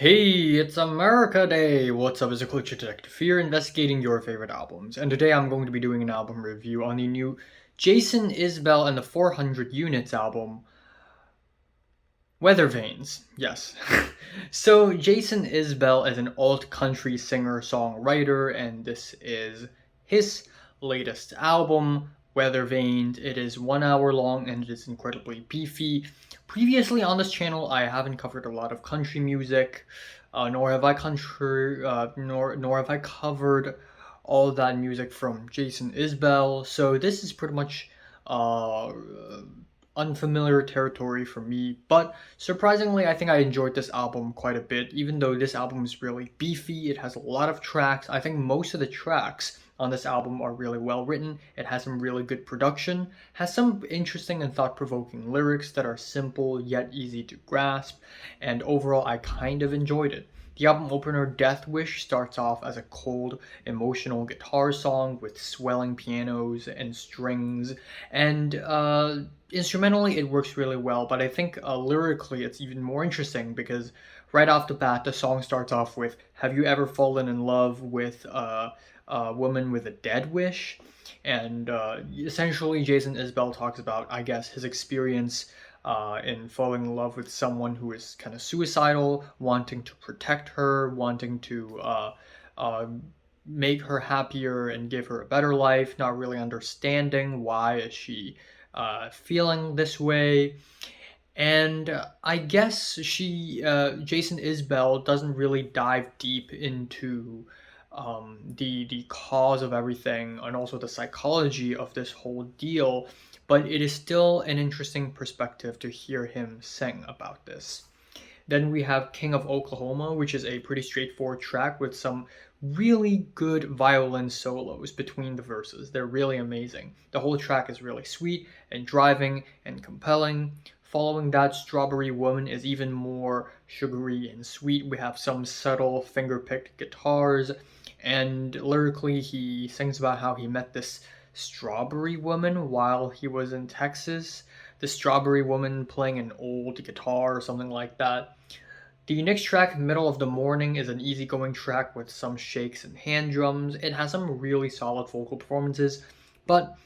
Hey, it's America Day! What's up, it's a Culture Detective here, investigating your favorite albums. And today I'm going to be doing an album review on the new Jason Isbell and the 400 Units album, Weathervanes. Yes. So, Jason Isbell is an alt-country singer-songwriter, and this is his latest album, Weathervanes. It is 1 hour long and it is incredibly beefy. Previously on this channel, I haven't covered a lot of country music, nor have I covered all of that music from Jason Isbell. So this is pretty much uh, unfamiliar territory for me. But surprisingly, I think I enjoyed this album quite a bit. Even though this album is really beefy, it has a lot of tracks. I think most of the tracks on this album are really well written. It has some really good production, has some interesting and thought-provoking lyrics that are simple yet easy to grasp, and overall I kind of enjoyed it. The album opener, Death Wish, starts off as a cold, emotional guitar song with swelling pianos and strings, and instrumentally it works really well, but I think lyrically it's even more interesting because right off the bat the song starts off with, "Have you ever fallen in love with a woman with a dead wish?" And essentially Jason Isbell talks about, I guess, his experience in falling in love with someone who is kind of suicidal, wanting to protect her, wanting to uh, make her happier and give her a better life, not really understanding why is she feeling this way. And I guess Jason Isbell doesn't really dive deep into the cause of everything and also the psychology of this whole deal, but it is still an interesting perspective to hear him sing about this. Then we have King of Oklahoma, which is a pretty straightforward track with some really good violin solos between the verses. They're really amazing. The whole track is really sweet and driving and compelling. Following that, Strawberry Woman is even more sugary and sweet. We have some subtle finger-picked guitars, and lyrically he sings about how he met this strawberry woman while he was in Texas. The strawberry woman playing an old guitar or something like that. The next track, Middle of the Morning, is an easygoing track with some shakes and hand drums. It has some really solid vocal performances, but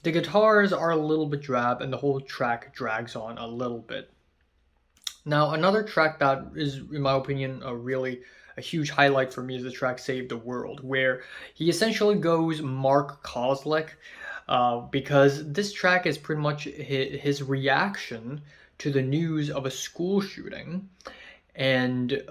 the guitars are a little bit drab and the whole track drags on a little bit. Now, another track that is, in my opinion, a huge highlight for me is the track Save the World, where he essentially goes Mark Kozlick, because this track is pretty much his reaction to the news of a school shooting and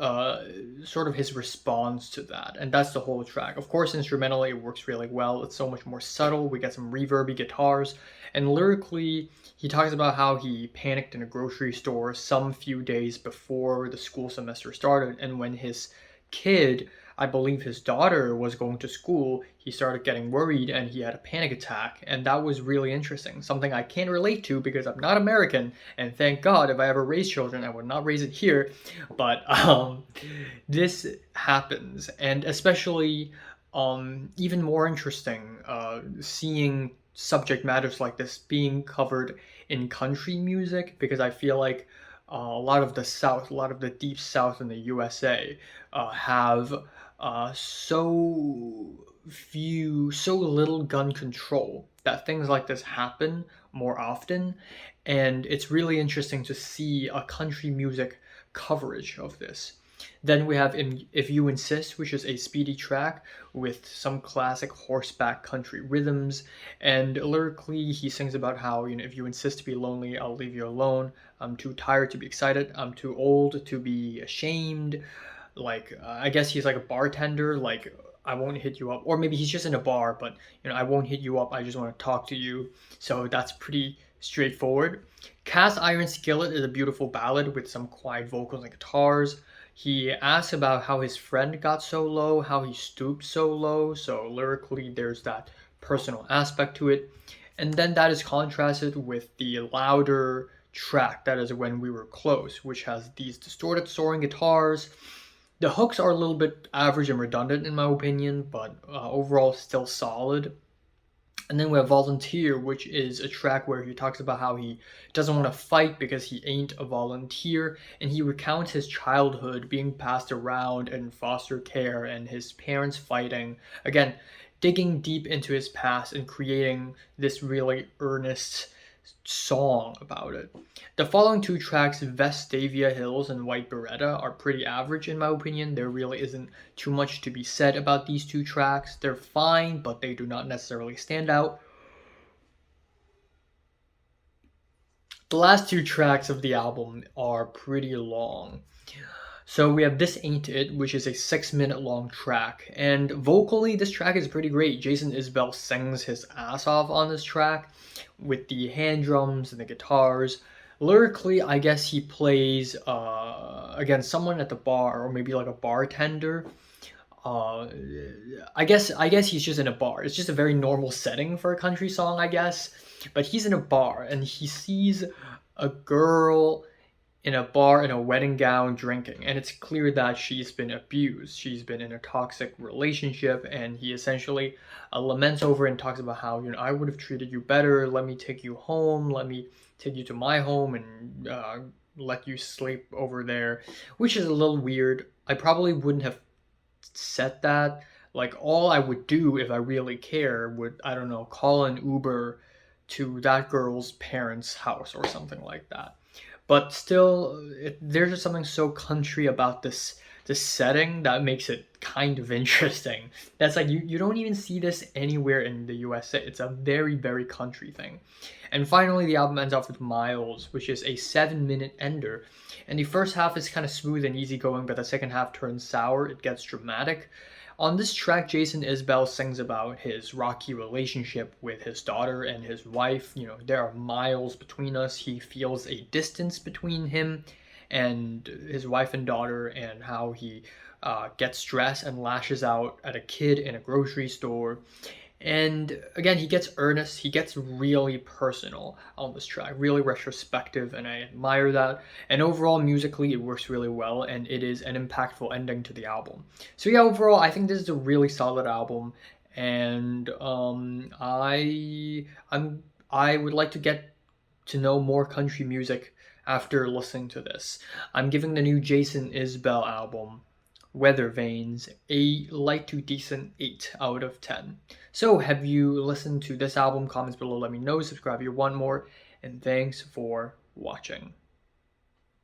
sort of his response to that. And that's the whole track. Of course, instrumentally, it works really well. It's so much more subtle. We get some reverby guitars. And lyrically, he talks about how he panicked in a grocery store some few days before the school semester started. And when his kid, I believe his daughter, was going to school, he started getting worried and he had a panic attack. And that was really interesting. Something I can't relate to because I'm not American. And thank God, if I ever raise children, I would not raise it here. But this happens. And especially even more interesting, seeing subject matters like this being covered in country music, because I feel like a lot of the South, a lot of the deep South in the USA have so little gun control that things like this happen more often. And it's really interesting to see a country music coverage of this. Then we have If You Insist, which is a speedy track with some classic horseback country rhythms. And lyrically, he sings about how, if you insist to be lonely, I'll leave you alone. I'm too tired to be excited. I'm too old to be ashamed. Like, I guess he's like a bartender. Like, I won't hit you up. Or maybe he's just in a bar, but, I won't hit you up. I just want to talk to you. So that's pretty straightforward. Cast Iron Skillet is a beautiful ballad with some quiet vocals and guitars. He asks about how his friend got so low, how he stooped so low. So lyrically, there's that personal aspect to it. And then that is contrasted with the louder track, that is When We Were Close, which has these distorted soaring guitars. The hooks are a little bit average and redundant in my opinion, but overall still solid. And then we have Volunteer, which is a track where he talks about how he doesn't want to fight because he ain't a volunteer. And he recounts his childhood being passed around in foster care and his parents fighting. Again, digging deep into his past and creating this really earnest song about it. The following two tracks, Vestavia Hills and White Beretta, are pretty average in my opinion. There really isn't too much to be said about these two tracks. They're fine, but they do not necessarily stand out. The last two tracks of the album are pretty long. So we have This Ain't It, which is a 6 minute long track. And vocally, this track is pretty great. Jason Isbell sings his ass off on this track with the hand drums and the guitars. Lyrically, I guess he plays against someone at the bar, or maybe like a bartender. Uh, I guess he's just in a bar. It's just a very normal setting for a country song, I guess. But he's in a bar and he sees a girl in a bar in a wedding gown drinking, and it's clear that she's been abused. She's been in a toxic relationship, and he essentially laments over and talks about how, I would have treated you better. Let me take you home. Let me take you to my home and let you sleep over there, which is a little weird. I probably wouldn't have said that. Like, all I would do if I really care would, I don't know, call an Uber to that girl's parents' house or something like that. But still, there's just something so country about this setting that makes it kind of interesting. That's like you don't even see this anywhere in the USA. It's a very, very country thing. And finally, the album ends off with Miles, which is a 7 minute ender. And the first half is kind of smooth and easygoing, but the second half turns sour. It gets dramatic. On this track, Jason Isbell sings about his rocky relationship with his daughter and his wife. There are miles between us. He feels a distance between him and his wife and daughter, and how he gets stressed and lashes out at a kid in a grocery store. And again, he gets earnest, he gets really personal on this track, really retrospective, and I admire that. And overall, musically, it works really well, and it is an impactful ending to the album. So yeah, overall, I think this is a really solid album, and I would like to get to know more country music after listening to this. I'm giving the new Jason Isbell album, Weathervanes, a light to decent 8 out of 10. So, have you listened to this album? Comments below, let me know. Subscribe if you want more. And thanks for watching.